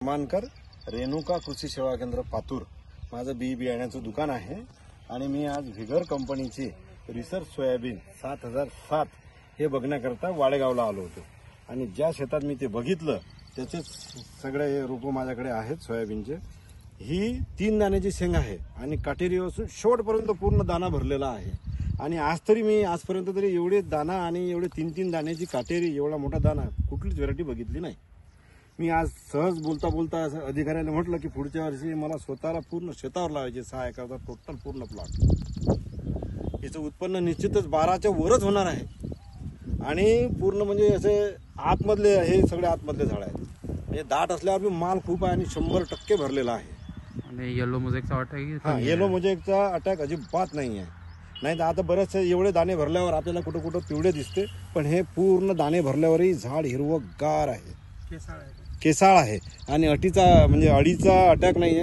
मानकर रेणुका कृषी सेवा केंद्र पातूर माझं बी बियाण्याचं दुकान आहे आणि मी आज व्हिगर कंपनीची रिसर्च सोयाबीन 7007 हे बघण्याकरता वाडेगावला आलो होतो आणि ज्या शेतात मी ते बघितलं त्याचे सगळे रोपं माझ्याकडे आहेत सोयाबीनचे। ही 3 दाण्याची शेंग आहे आणि काटेरी असून शेवटपर्यंत पूर्ण दाना भरलेला आहे आणि आजपर्यंत तरी एवढे दाना आणि एवढे 3 दाण्याची काटेरी एवढा मोठा दाना कुठलीच व्हरायटी बघितली नाही। मी आज सहज बोलता बोलता असं अधिकाऱ्याला म्हटलं की पुढच्या वर्षी मला स्वतःला पूर्ण शेतावर लावायचे 6 एकरचा टोटल पूर्ण प्लॉट। याचं उत्पन्न निश्चितच 12च्या वरच होणार आहे आणि पूर्ण म्हणजे असे आतमधले हे सगळे आतमधले झाड आहेत म्हणजे दाट असल्यावर बी माल खूप आहे आणि 100% भरलेला आहे। आणि येलो मोझेकचा अटॅक हा येलो मोझेकचा अटॅक अजिबात नाही आहे। नाही तर आता बरेचसे एवढे दाणे भरल्यावर आपल्याला कुठं कुठं पिवळे दिसते पण हे पूर्ण दाणे भरल्यावरही झाड हिरवंगार आहे, केसाळ आहे आणि अडीचा अटॅक नाही आहे।